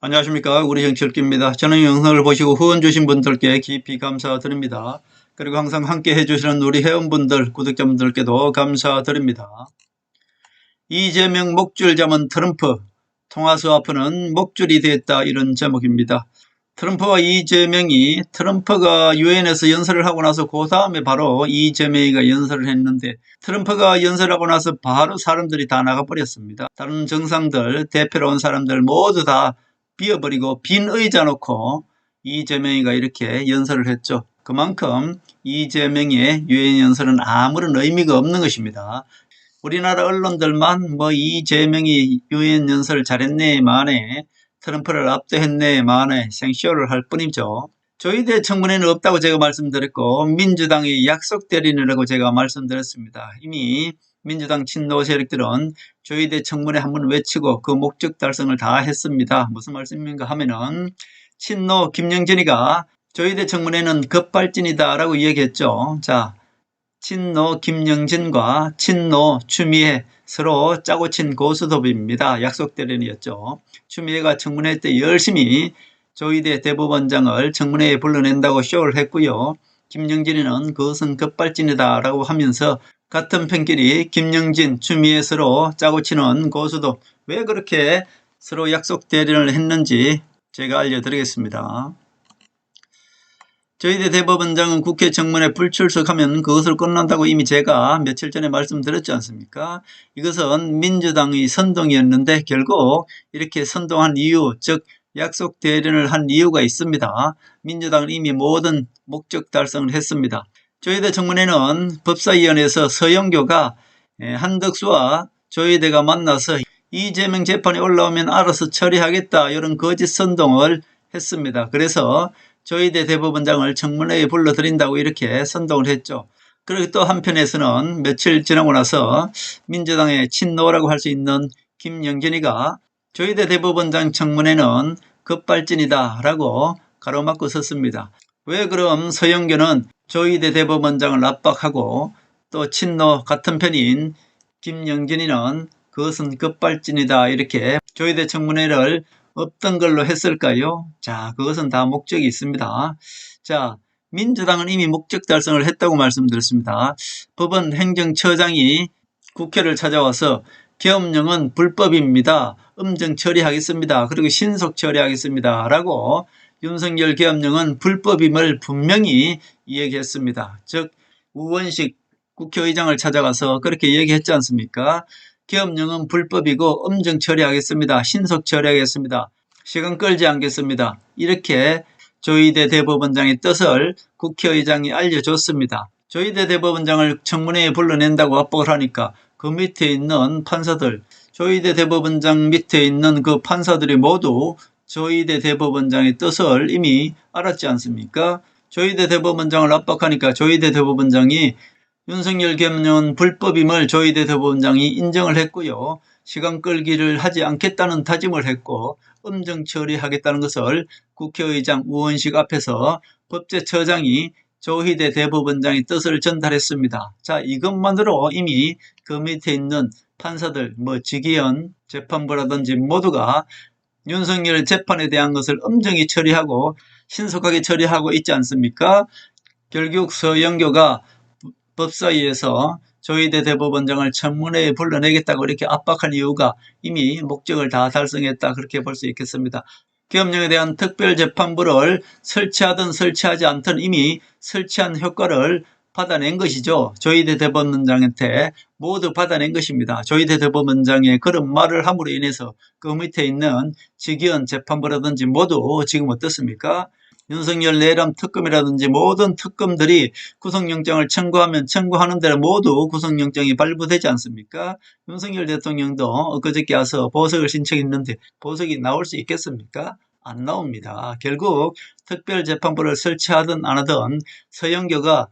안녕하십니까, 우리 정치읽기입니다. 저는 영상을 보시고 후원 주신 분들께 깊이 감사드립니다. 그리고 항상 함께 해주시는 우리 회원분들, 구독자분들께도 감사드립니다. 이재명 목줄 잡은 트럼프, 통화스와프는 목줄이 됐다, 이런 제목입니다. 트럼프와 이재명이, 트럼프가 유엔에서 연설을 하고 나서 그 다음에 바로 이재명이가 연설을 했는데, 트럼프가 연설하고 나서 바로 사람들이 다 나가버렸습니다. 다른 정상들, 대표로 온 사람들 모두 다 비어버리고 빈 의자 놓고 이재명이가 이렇게 연설을 했죠. 그만큼 이재명의 유엔 연설은 아무런 의미가 없는 것입니다. 우리나라 언론들만 이재명이 유엔 연설을 잘했네 만에, 트럼프를 압도했네 만에 생쇼를 할 뿐이죠. 조희대 청문회는 없다고 제가 말씀드렸고, 민주당의 약속 대리인이라고 제가 말씀드렸습니다. 이미 민주당 친노 세력들은 조희대 청문회 한번 외치고 그 목적 달성을 다 했습니다. 무슨 말씀인가 하면은, 친노 김영진이가 조희대 청문회는 급발진이다 라고 얘기했죠. 자, 친노 김영진과 친노 추미애 서로 짜고 친 고스톱입니다. 약속 대리인이었죠. 추미애가 청문회 때 열심히 조희대 대법원장을 청문회에 불러낸다고 쇼를 했고요. 김영진이는 그것은 급발진이다 라고 하면서 같은 편끼리 김영진, 추미애 서로 짜고 치는 고스톱, 왜 그렇게 서로 약속 대리인을 했는지 제가 알려드리겠습니다. 조희대 대법원장은 국회 청문회 불출석하면 그것을 끝난다고 이미 제가 며칠 전에 말씀드렸지 않습니까? 이것은 민주당의 선동이었는데 결국 이렇게 선동한 이유, 즉 약속 대리인을 한 이유가 있습니다. 민주당은 이미 모든 목적 달성을 했습니다. 조희대 청문회는 법사위원회에서 서영교가 한덕수와 조희대가 만나서 이재명 재판이 올라오면 알아서 처리하겠다, 이런 거짓 선동을 했습니다. 그래서 조희대 대법원장을 청문회에 불러들인다고 이렇게 선동을 했죠. 그리고 또 한편에서는 며칠 지나고 나서 민주당의 친노라고 할 수 있는 김영진이가 조희대 대법원장 청문회는 급발진이다 라고 가로막고 섰습니다. 왜 그럼 서영교는 조희대 대법원장을 압박하고 또 친노 같은 편인 김영진이는 그것은 급발진이다 이렇게 조희대 청문회를 없던 걸로 했을까요? 자, 그것은 다 목적이 있습니다. 자, 민주당은 이미 목적 달성을 했다고 말씀드렸습니다. 법원 행정처장이 국회를 찾아와서 계엄령은 불법입니다. 음정 처리하겠습니다. 그리고 신속 처리하겠습니다. 라고 윤석열 계엄령은 불법임을 분명히 얘기했습니다. 즉 우원식 국회의장을 찾아가서 그렇게 얘기했지 않습니까? 계엄령은 불법이고 음정 처리하겠습니다. 신속 처리하겠습니다. 시간 끌지 않겠습니다. 이렇게 조희대 대법원장의 뜻을 국회의장이 알려줬습니다. 조희대 대법원장을 청문회에 불러낸다고 압박을 하니까 그 밑에 있는 판사들, 조희대 대법원장 밑에 있는 그 판사들이 모두 조희대 대법원장의 뜻을 이미 알았지 않습니까? 조희대 대법원장을 압박하니까 조희대 대법원장이 윤석열 계엄령은 불법임을 조희대 대법원장이 인정을 했고요. 시간 끌기를 하지 않겠다는 다짐을 했고 음정 처리하겠다는 것을 국회의장 우원식 앞에서 법제처장이 조희대 대법원장의 뜻을 전달했습니다. 자, 이것만으로 이미 그 밑에 있는 판사들, 지기현 재판부라든지 모두가 윤석열 재판에 대한 것을 엄정히 처리하고 신속하게 처리하고 있지 않습니까? 결국 서영교가 법사위에서 조희대 대법원장을 청문회에 불러내겠다고 이렇게 압박한 이유가 이미 목적을 다 달성했다, 그렇게 볼 수 있겠습니다. 계엄령에 대한 특별재판부를 설치하든 설치하지 않든 이미 설치한 효과를 받아낸 것이죠. 조희대 대법원장한테 모두 받아낸 것입니다. 조희대 대법원장의 그런 말을 함으로 인해서 그 밑에 있는 직위원 재판부라든지 모두 지금 어떻습니까? 윤석열 내란 특검이라든지 모든 특검들이 구속영장을 청구하면 청구하는 대로 모두 구속영장이 발부되지 않습니까? 윤석열 대통령도 엊그저께 와서 보석을 신청했는데 보석이 나올 수 있겠습니까? 안 나옵니다. 결국 특별재판부를 설치하든 안 하든 서영교가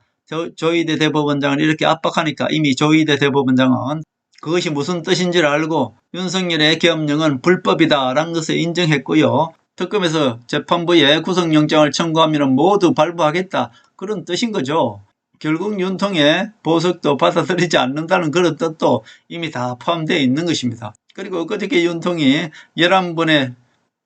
조희대 대법원장을 이렇게 압박하니까 이미 조희대 대법원장은 그것이 무슨 뜻인지를 알고 윤석열의 계엄령은 불법이다라는 것을 인정했고요. 특검에서 재판부에 구속영장을 청구하면 모두 발부하겠다, 그런 뜻인 거죠. 결국 윤통의 보석도 받아들이지 않는다는 그런 뜻도 이미 다 포함되어 있는 것입니다. 그리고 엊그저께 윤통이 11번의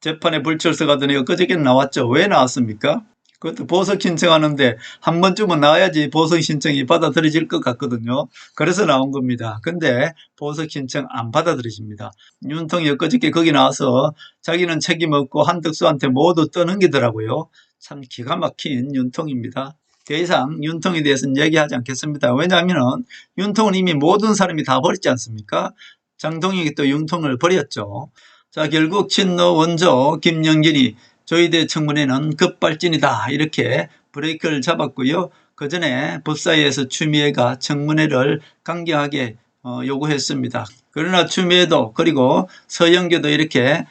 재판에 불출석 하더니 엊그저께 나왔죠. 왜 나왔습니까? 그것도 보석 신청하는데 한 번쯤은 나와야지 보석 신청이 받아들여질 것 같거든요. 그래서 나온 겁니다. 근데 보석 신청 안 받아들여집니다. 윤통이 엊그저께 거기 나와서 자기는 책임 없고 한덕수한테 모두 떠넘기더라고요. 참 기가 막힌 윤통입니다. 더 이상 윤통에 대해서는 얘기하지 않겠습니다. 왜냐하면 윤통은 이미 모든 사람이 다 버렸지 않습니까? 장동혁이 또 윤통을 버렸죠. 자, 결국 친노 원조 김영진이 조희대 청문회는 급발진이다 이렇게 브레이크를 잡았고요. 그 전에 법사위에서 추미애가 청문회를 강경하게 요구했습니다. 그러나 추미애도 그리고 서영교도 이렇게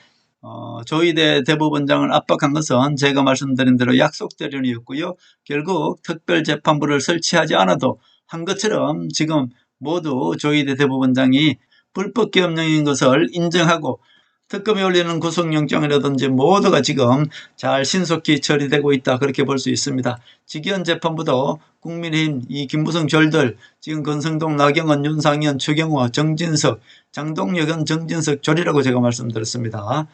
조희대 대법원장을 압박한 것은 제가 말씀드린 대로 약속대로였고요. 결국 특별재판부를 설치하지 않아도 한 것처럼 지금 모두 조희대 대법원장이 불법기업령인 것을 인정하고 특검이 올리는 구속영장이라든지 모두가 지금 잘 신속히 처리되고 있다 그렇게 볼 수 있습니다. 직위원 재판부도 국민의힘 이 김무성 졸들 지금 권성동, 나경원, 윤상현, 추경호, 정진석, 장동혁은 정진석 졸이라고 제가 말씀드렸습니다.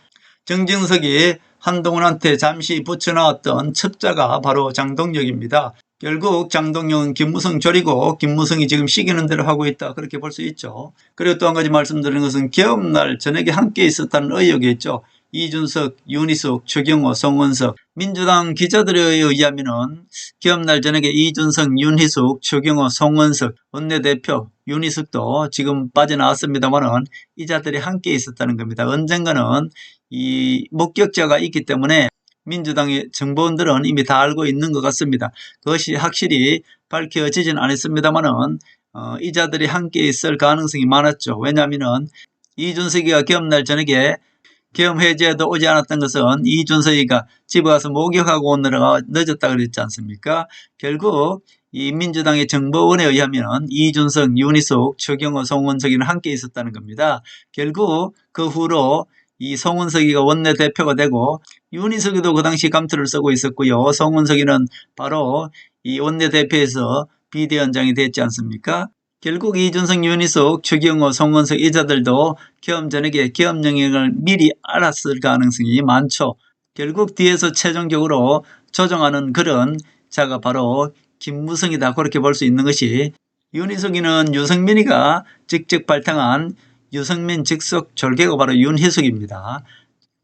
정진석이 한동훈한테 잠시 붙여놨던 첩자가 바로 장동혁입니다. 결국 장동혁은 김무성 졸이고 김무성이 지금 시키는 대로 하고 있다 그렇게 볼 수 있죠. 그리고 또 한 가지 말씀드리는 것은 개업날 저녁에 함께 있었다는 의혹이 있죠. 이준석, 윤희숙, 추경호, 송원석 민주당 기자들에 의하면은 개업날 저녁에 이준석, 윤희숙, 추경호, 송원석 원내대표 윤희숙도 지금 빠져나왔습니다만은 이 자들이 함께 있었다는 겁니다. 언젠가는 이 목격자가 있기 때문에 민주당의 정보원들은 이미 다 알고 있는 것 같습니다. 그것이 확실히 밝혀지진 않았습니다만은 이 자들이 함께 있을 가능성이 많았죠. 왜냐하면 이준석이가 개업날 저녁에 계엄 해제에도 오지 않았던 것은 이준석이가 집에 가서 목욕하고 오느라가 늦었다 그랬지 않습니까? 결국 이 민주당의 정보원에 의하면 이준석, 윤희숙, 추경호, 송원석이는 함께 있었다는 겁니다. 결국 그 후로 이 송원석이가 원내대표가 되고 윤희숙이도 그 당시 감투를 쓰고 있었고요. 송원석이는 바로 이 원내대표에서 비대위원장이 됐지 않습니까? 결국 이준석, 윤희숙, 추경호, 송원석 이 자들도 계엄 저녁에 계엄 영역을 미리 알았을 가능성이 많죠. 결국 뒤에서 최종적으로 조정하는 그런 자가 바로 김무성이다 그렇게 볼 수 있는 것이 윤희숙이는 유승민이가 직접 발탁한 유승민 직속 졸개가 바로 윤희숙입니다.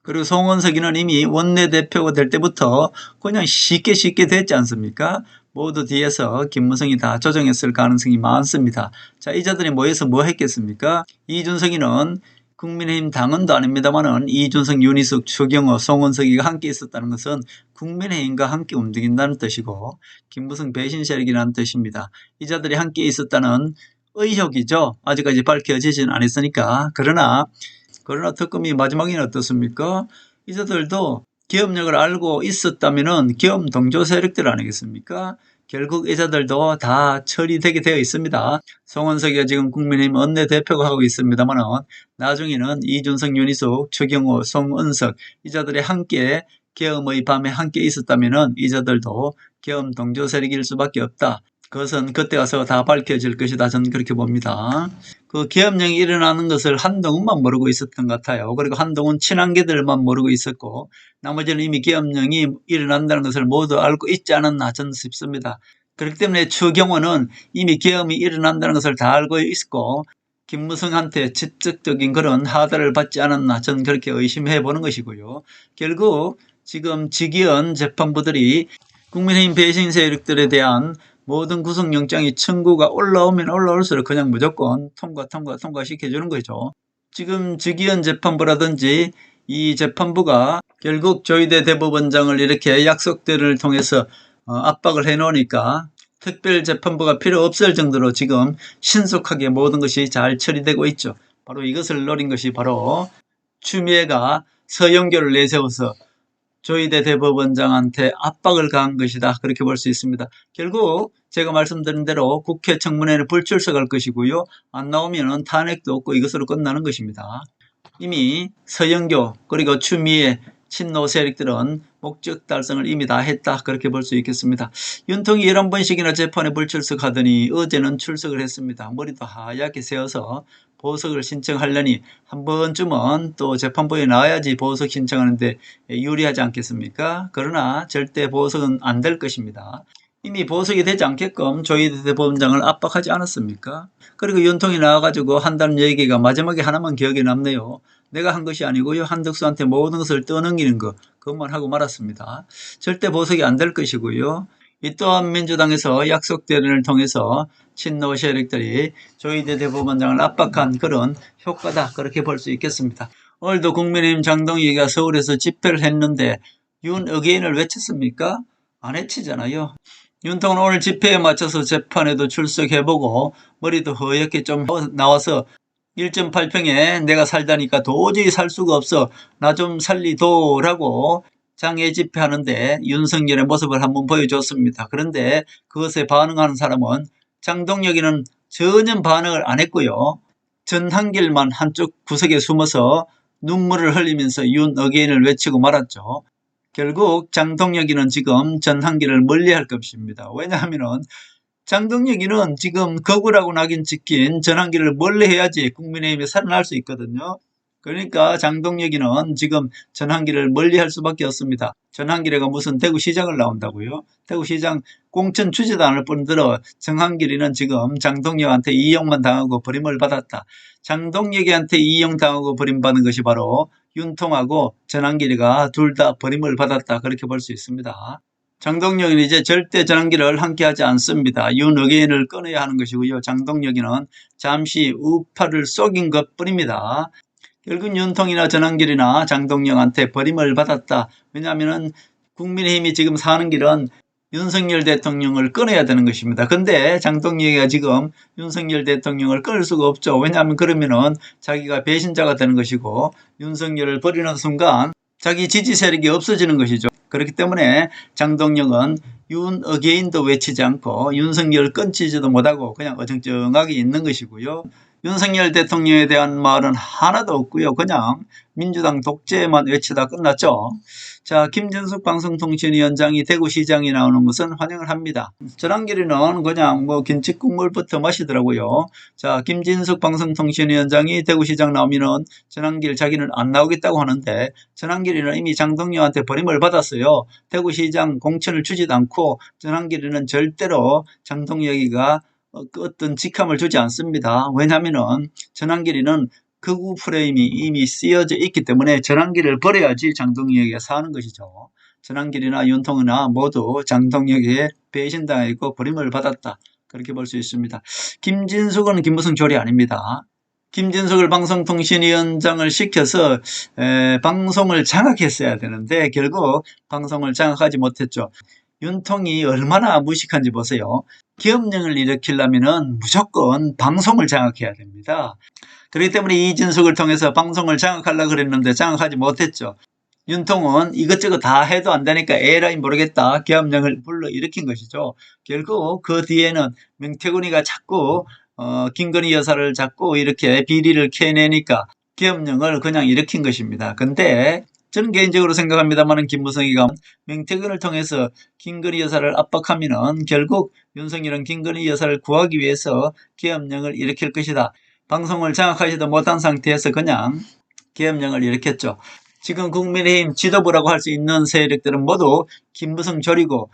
그리고 송원석이는 이미 원내대표가 될 때부터 그냥 쉽게 됐지 않습니까? 모두 뒤에서 김무성이 다 조정했을 가능성이 많습니다. 자, 이 자들이 모여서 뭐 했겠습니까? 이준석이는 국민의힘 당원도 아닙니다만은 이준석, 윤희숙, 추경호, 송원석이가 함께 있었다는 것은 국민의힘과 함께 움직인다는 뜻이고 김무성 배신 세력이라는 뜻입니다. 이 자들이 함께 있었다는 의혹이죠. 아직까지 밝혀지진 않았으니까. 그러나 특검이 마지막에는 어떻습니까? 이 자들도 계엄력을 알고 있었다면은 계엄 동조 세력들 아니겠습니까? 결국 이 자들도 다 처리되게 되어 있습니다. 송원석이가 지금 국민의힘 원내대표가 하고 있습니다만은 나중에는 이준석, 윤희숙, 추경호, 송은석 이 자들이 함께 계엄의 밤에 함께 있었다면은 이 자들도 계엄 동조 세력일 수밖에 없다. 그것은 그때 가서 다 밝혀질 것이다. 저는 그렇게 봅니다. 그 계엄령이 일어나는 것을 한동훈만 모르고 있었던 것 같아요. 그리고 한동훈 친한계들만 모르고 있었고 나머지는 이미 계엄령이 일어난다는 것을 모두 알고 있지 않았나 저는 싶습니다. 그렇기 때문에 추경호는 이미 계엄이 일어난다는 것을 다 알고 있고 김무성한테 직접적인 그런 하달을 받지 않았나 저는 그렇게 의심해 보는 것이고요. 결국 지금 직위원 재판부들이 국민의힘 배신 세력들에 대한 모든 구속영장이 청구가 올라오면 올라올수록 그냥 무조건 통과시켜주는 거죠. 지금 직위원 재판부라든지 이 재판부가 결국 조희대 대법원장을 이렇게 약속대로를 통해서 압박을 해놓으니까 특별재판부가 필요 없을 정도로 지금 신속하게 모든 것이 잘 처리되고 있죠. 바로 이것을 노린 것이 바로 추미애가 서영교를 내세워서 조희대 대법원장한테 압박을 가한 것이다. 그렇게 볼 수 있습니다. 결국 제가 말씀드린 대로 국회 청문회는 불출석할 것이고요. 안 나오면 탄핵도 없고 이것으로 끝나는 것입니다. 이미 서영교 그리고 추미애 친노 세력들은 목적 달성을 이미 다 했다. 그렇게 볼 수 있겠습니다. 윤통이 11번씩이나 재판에 불출석하더니 어제는 출석을 했습니다. 머리도 하얗게 세워서 보석을 신청하려니 한 번쯤은 또 재판부에 나와야지 보석 신청하는데 유리하지 않겠습니까? 그러나 절대 보석은 안 될 것입니다. 이미 보석이 되지 않게끔 조희대 대법원장을 압박하지 않았습니까? 그리고 윤통이 나와가지고 한다는 얘기가 마지막에 하나만 기억에 남네요. 내가 한 것이 아니고요. 한덕수한테 모든 것을 떠넘기는 것, 그것만 하고 말았습니다. 절대 보석이 안 될 것이고요. 이 또한 민주당에서 약속 대련을 통해서 친노 세력들이 조희대 대법원장을 압박한 그런 효과다. 그렇게 볼 수 있겠습니다. 오늘도 국민의힘 장동희가 서울에서 집회를 했는데 윤 어게인을 외쳤습니까? 안 외치잖아요. 윤통은 오늘 집회에 맞춰서 재판에도 출석해보고 머리도 허옇게 좀 나와서 1.8평에 내가 살다니까 도저히 살 수가 없어. 나 좀 살리도라고 장애 집회하는데 윤석열의 모습을 한번 보여줬습니다. 그런데 그것에 반응하는 사람은 장동혁이는 전혀 반응을 안 했고요. 전한길만 한쪽 구석에 숨어서 눈물을 흘리면서 윤 어게인을 외치고 말았죠. 결국 장동혁이는 지금 전한길을 멀리할 것입니다. 왜냐하면 장동혁이는 지금 거구라고 낙인 찍힌 전한길을 멀리해야지 국민의힘이 살아날 수 있거든요. 그러니까 장동혁이는 지금 전한길을 멀리할 수밖에 없습니다. 전한길이가 무슨 대구시장을 나온다고요? 대구시장 공천 주지도 않을 뿐더러 전한길이는 지금 장동혁한테 이용만 당하고 버림을 받았다. 장동혁이한테 이용당하고 버림받은 것이 바로 윤통하고 전한길이가 둘 다 버림을 받았다. 그렇게 볼 수 있습니다. 장동혁은 이제 절대 전한길을 함께하지 않습니다. 윤 어게인을 끊어야 하는 것이고요. 장동혁이는 잠시 우파를 속인 것뿐입니다. 결국 윤통이나 전한길이나 장동혁한테 버림을 받았다. 왜냐하면 국민의힘이 지금 사는 길은 윤석열 대통령을 끊어야 되는 것입니다. 근데 장동혁이가 지금 윤석열 대통령을 끊을 수가 없죠. 왜냐하면 그러면은 자기가 배신자가 되는 것이고 윤석열을 버리는 순간 자기 지지 세력이 없어지는 것이죠. 그렇기 때문에 장동혁은 윤 어게인도 외치지 않고 윤석열을 끊지도 못하고 그냥 어정쩡하게 있는 것이고요. 윤석열 대통령에 대한 말은 하나도 없고요. 그냥 민주당 독재만 외치다 끝났죠. 자, 김진숙 방송통신위원장이 대구시장에 나오는 것은 환영을 합니다. 전한길이는 그냥 뭐 김치국물부터 마시더라고요. 자, 김진숙 방송통신위원장이 대구시장 나오면은 전한길 자기는 안 나오겠다고 하는데 전한길이는 이미 장동혁한테 버림을 받았어요. 대구시장 공천을 주지도 않고 전한길이는 절대로 장동혁이가 어떤 직함을 주지 않습니다. 왜냐하면은 전한길이는 극우 프레임이 이미 쓰여져 있기 때문에 전한길을 버려야지 장동혁에게 사는 것이죠. 전한길이나 윤통이나 모두 장동혁에게 배신당했고 버림을 받았다. 그렇게 볼 수 있습니다. 김진숙은 김무성 조리 아닙니다. 김진숙을 방송통신위원장을 시켜서 방송을 장악했어야 되는데 결국 방송을 장악하지 못했죠. 윤통이 얼마나 무식한지 보세요. 기업령을 일으키려면 무조건 방송을 장악해야 됩니다. 그렇기 때문에 이진숙을 통해서 방송을 장악하려고 그랬는데 장악하지 못했죠. 윤통은 이것저것 다 해도 안 되니까 에라이 모르겠다 계엄령을 불러일으킨 것이죠. 결국 그 뒤에는 명태균이가 자꾸 김건희 여사를 자꾸 이렇게 비리를 캐내니까 계엄령을 그냥 일으킨 것입니다. 근데 저는 개인적으로 생각합니다만 김무성이가 명태균을 통해서 김건희 여사를 압박하면은 결국 윤석열은 김건희 여사를 구하기 위해서 계엄령을 일으킬 것이다. 방송을 장악하지도 못한 상태에서 그냥 계엄령을 일으켰죠. 지금 국민의힘 지도부라고 할 수 있는 세력들은 모두 김무성 조리고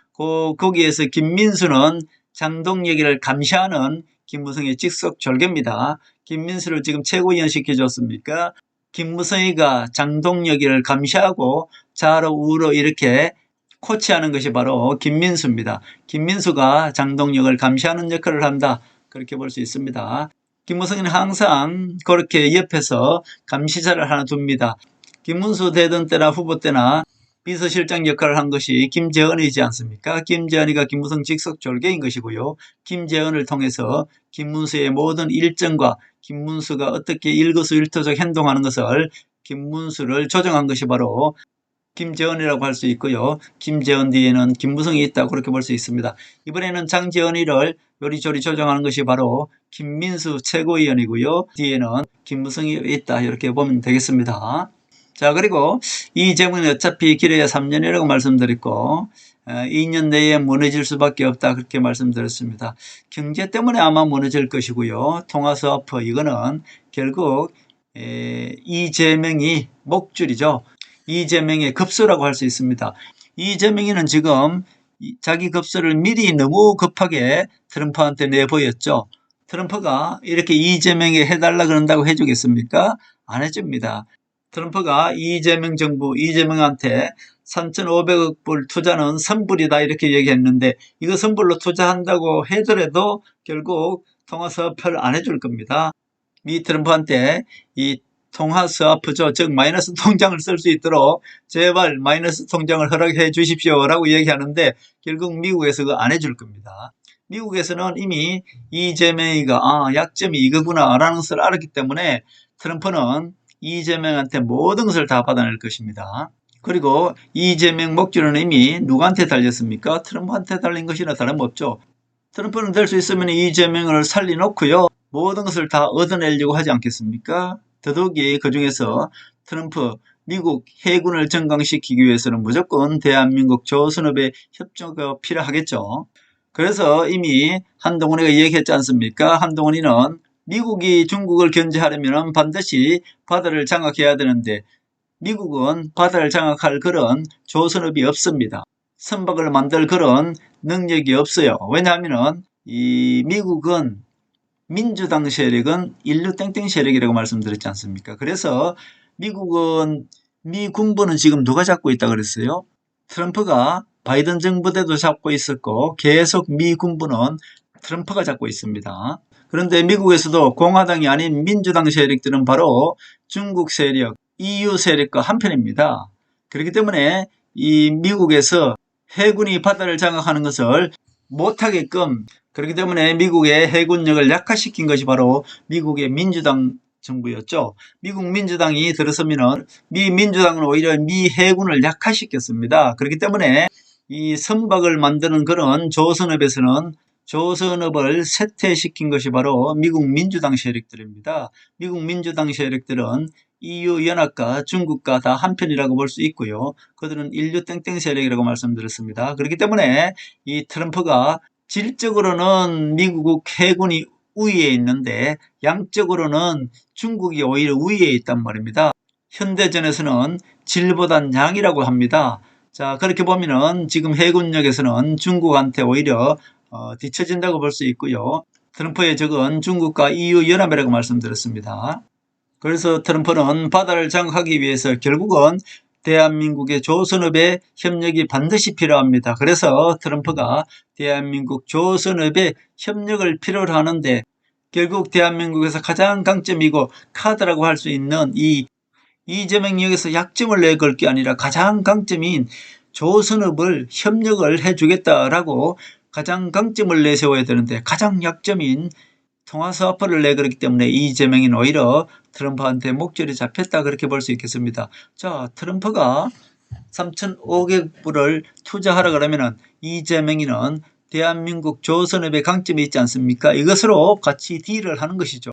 거기에서 김민수는 장동혁이를 감시하는 김무성의 직속 졸개입니다. 김민수를 지금 최고위원 시켜줬습니까? 김무성이가 장동혁이를 감시하고 좌로 우로 이렇게 코치하는 것이 바로 김민수입니다. 김민수가 장동혁을 감시하는 역할을 한다. 그렇게 볼 수 있습니다. 김무성은 항상 그렇게 옆에서 감시자를 하나 둡니다. 김문수 대선 때나 후보 때나 비서실장 역할을 한 것이 김재헌이지 않습니까? 김재헌이가 김무성 직속 졸개인 것이고요. 김재헌을 통해서 김문수의 모든 일정과 김문수가 어떻게 일거수일투족 행동하는 것을 김문수를 조정한 것이 바로 김재헌이라고 할 수 있고요. 김재헌 뒤에는 김무성이 있다고 그렇게 볼 수 있습니다. 이번에는 장재헌이를 요리조리 조정하는 것이 바로 김민수 최고위원이고요. 뒤에는 김무성이 있다 이렇게 보면 되겠습니다. 자, 그리고 이 제목은 어차피 길어야 3년이라고 말씀드렸고 2년 내에 무너질 수밖에 없다 그렇게 말씀드렸습니다. 경제 때문에 아마 무너질 것이고요. 통화스와프 이거는 결국 이재명이 목줄이죠. 이재명의 급소라고 할 수 있습니다. 이재명이는 지금 자기 급소를 미리 너무 급하게 트럼프한테 내보였죠. 트럼프가 이렇게 이재명에 해달라 그런다고 해주겠습니까? 안 해줍니다. 트럼프가 이재명 정부, 이재명한테 3,500억 불 투자는 선불이다 이렇게 얘기했는데 이거 선불로 투자한다고 하더라도 결국 통화스와프를 안 해줄 겁니다. 미 트럼프한테 이 통화스와프죠. 즉 마이너스 통장을 쓸 수 있도록 제발 마이너스 통장을 허락해 주십시오 라고 얘기하는데 결국 미국에서 그거 안 해줄 겁니다. 미국에서는 이미 이재명이가 약점이 이거구나 라는 것을 알았기 때문에 트럼프는 이재명한테 모든 것을 다 받아낼 것입니다. 그리고 이재명 목줄은 이미 누구한테 달렸습니까? 트럼프한테 달린 것이나 다름없죠. 트럼프는 될 수 있으면 이재명을 살려놓고요. 모든 것을 다 얻어내려고 하지 않겠습니까? 더더욱이 그중에서 트럼프 미국 해군을 정강시키기 위해서는 무조건 대한민국 조선업의 협조가 필요하겠죠. 그래서 이미 한동훈이가 얘기했지 않습니까? 한동훈이는 미국이 중국을 견제하려면 반드시 바다를 장악해야 되는데 미국은 바다를 장악할 그런 조선업이 없습니다. 선박을 만들 그런 능력이 없어요. 왜냐하면 이 미국은 민주당 세력은 인류 땡땡 세력이라고 말씀드렸지 않습니까? 그래서 미국은 미 군부는 지금 누가 잡고 있다고 그랬어요? 트럼프가 바이든 정부 때도 잡고 있었고 계속 미 군부는 트럼프가 잡고 있습니다. 그런데 미국에서도 공화당이 아닌 민주당 세력들은 바로 중국 세력, EU 세력과 한편입니다. 그렇기 때문에 이 미국에서 해군이 바다를 장악하는 것을 못하게끔 그렇기 때문에 미국의 해군력을 약화시킨 것이 바로 미국의 민주당 정부였죠. 미국 민주당이 들어서면 미 민주당은 오히려 미 해군을 약화시켰습니다. 그렇기 때문에 이 선박을 만드는 그런 조선업에서는 조선업을 쇠퇴시킨 것이 바로 미국 민주당 세력들입니다. 미국 민주당 세력들은 EU 연합과 중국과 다 한편이라고 볼 수 있고요. 그들은 인류 땡땡 세력이라고 말씀드렸습니다. 그렇기 때문에 이 트럼프가 질적으로는 미국 해군이 우위에 있는데 양적으로는 중국이 오히려 위에 있단 말입니다. 현대전에서는 질보단 양이라고 합니다. 자, 그렇게 보면은 지금 해군력에서는 중국한테 오히려 뒤처진다고 볼 수 있고요. 트럼프의 적은 중국과 EU 연합이라고 말씀드렸습니다. 그래서 트럼프는 바다를 장악하기 위해서 결국은 대한민국의 조선업의 협력이 반드시 필요합니다. 그래서 트럼프가 대한민국 조선업의 협력을 필요로 하는데 결국 대한민국에서 가장 강점이고 카드라고 할 수 있는 이 이재명 역에서 약점을 내걸 게 아니라 가장 강점인 조선업을 협력을 해주겠다라고 가장 강점을 내세워야 되는데 가장 약점인 통화스와프를 내걸었기 때문에 이재명이 오히려 트럼프한테 목줄이 잡혔다 그렇게 볼 수 있겠습니다. 자, 트럼프가 3,500불을 투자하라 그러면은 이재명이는 대한민국 조선업의 강점이 있지 않습니까? 이것으로 같이 딜을 하는 것이죠.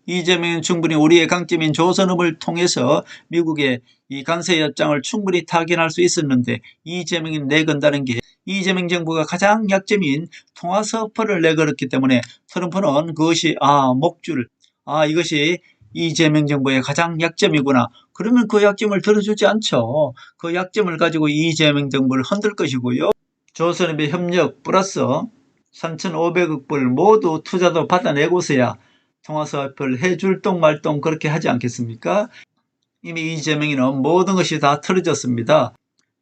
이재명은 충분히 우리의 강점인 조선업을 통해서 미국의 이 관세 협정을 충분히 타결할 수 있었는데 이재명이 내건다는 게 이재명 정부가 가장 약점인 통화스와프를 내걸었기 때문에 트럼프는 그것이 목줄, 이것이 이재명 정부의 가장 약점이구나. 그러면 그 약점을 들어주지 않죠. 그 약점을 가지고 이재명 정부를 흔들 것이고요. 조선업의 협력 플러스 3,500억 불 모두 투자도 받아내고서야 통화스와프를 해줄 똥 말똥 그렇게 하지 않겠습니까? 이미 이재명이는 모든 것이 다 틀어졌습니다.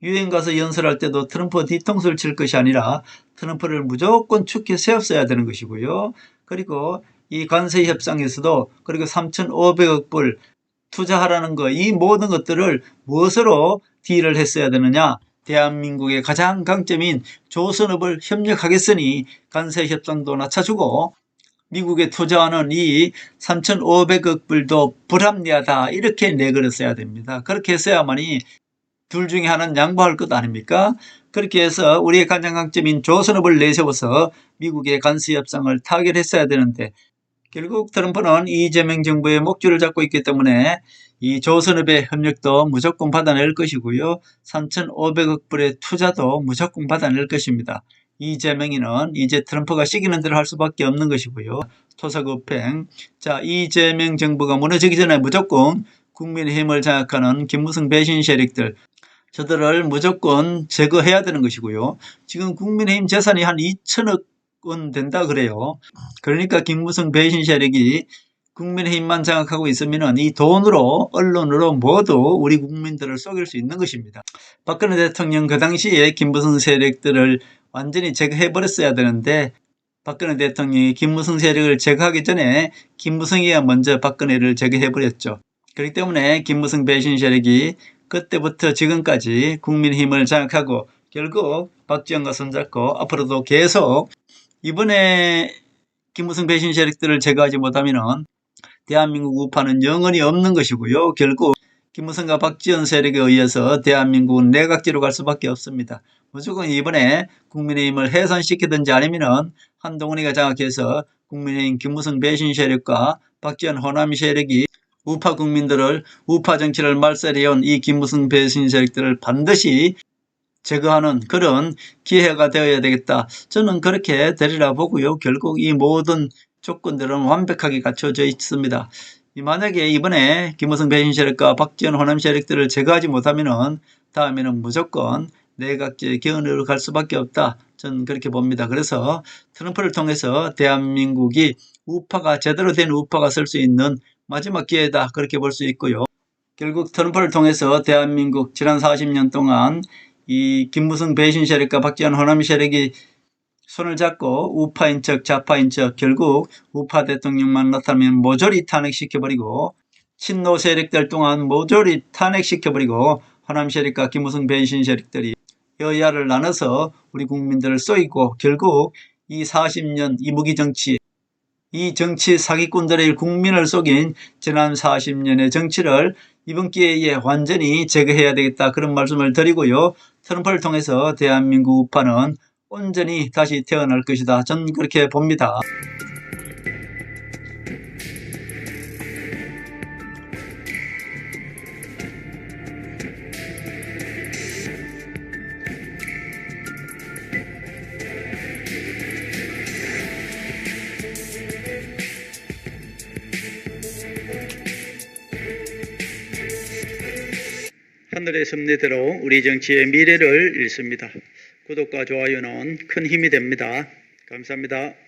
유엔 가서 연설할 때도 트럼프 뒤통수를 칠 것이 아니라 트럼프를 무조건 축해 세웠어야 되는 것이고요. 그리고 이 관세 협상에서도 그리고 3,500억 불 투자하라는 거 이 모든 것들을 무엇으로 딜을 했어야 되느냐. 대한민국의 가장 강점인 조선업을 협력하겠으니 관세 협상도 낮춰주고 미국에 투자하는 이 3,500억 불도 불합리하다 이렇게 내걸었어야 됩니다. 그렇게 했어야만이 둘 중에 하나는 양보할 것 아닙니까? 그렇게 해서 우리의 가장 강점인 조선업을 내세워서 미국의 관세 협상을 타결했어야 되는데 결국 트럼프는 이재명 정부의 목줄을 잡고 있기 때문에 이 조선업의 협력도 무조건 받아낼 것이고요. 3,500억 불의 투자도 무조건 받아낼 것입니다. 이재명이는 이제 트럼프가 시키는 대로 할 수밖에 없는 것이고요. 토사구팽. 자, 이재명 정부가 무너지기 전에 무조건 국민의힘을 장악하는 김무성 배신 세력들, 저들을 무조건 제거해야 되는 것이고요. 지금 국민의힘 재산이 한 2천억 원 된다 그래요. 그러니까 김무성 배신 세력이 국민의힘만 장악하고 있으면 이 돈으로 언론으로 모두 우리 국민들을 속일 수 있는 것입니다. 박근혜 대통령 그 당시에 김무성 세력들을 완전히 제거해버렸어야 되는데 박근혜 대통령이 김무성 세력을 제거하기 전에 김무성이가 먼저 박근혜를 제거해버렸죠. 그렇기 때문에 김무성 배신 세력이 그때부터 지금까지 국민의힘을 장악하고 결국 박지원과 손잡고 앞으로도 계속 이번에 김무성 배신 세력들을 제거하지 못하면 대한민국 우파는 영원히 없는 것이고요. 결국 김무성과 박지원 세력에 의해서 대한민국은 내각제로 갈 수밖에 없습니다. 무조건 이번에 국민의힘을 해산시키든지 아니면 한동훈이가 장악해서 국민의힘 김무성 배신 세력과 박지원 호남이 세력이 우파 국민들을 우파 정치를 말살해온 이 김무성 배신 세력들을 반드시 제거하는 그런 기회가 되어야 되겠다. 저는 그렇게 되리라 보고요. 결국 이 모든 조건들은 완벽하게 갖춰져 있습니다. 만약에 이번에 김무성 배신 세력과 박지원 호남 세력들을 제거하지 못하면 다음에는 무조건 내각제 개헌으로 갈 수밖에 없다. 저는 그렇게 봅니다. 그래서 트럼프를 통해서 대한민국이 우파가 제대로 된 우파가 설 수 있는 마지막 기회다. 그렇게 볼 수 있고요. 결국 트럼프를 통해서 대한민국 지난 40년 동안 이 김무성 배신 세력과 박지원 호남 세력이 손을 잡고 우파인 척 좌파인 척 결국 우파 대통령만 나타나면 모조리 탄핵시켜버리고 친노 세력들 동안 모조리 탄핵시켜버리고 호남 세력과 김무성 배신 세력들이 여야를 나눠서 우리 국민들을 쏘이고 결국 이 40년 이 무기정치 이 정치 사기꾼들의 국민을 속인 지난 40년의 정치를 이번 기회에 완전히 제거해야 되겠다 그런 말씀을 드리고요. 트럼프를 통해서 대한민국 우파는 온전히 다시 태어날 것이다. 저는 그렇게 봅니다. 하늘의 섭리대로 우리 정치의 미래를 읽습니다. 구독과 좋아요는 큰 힘이 됩니다. 감사합니다.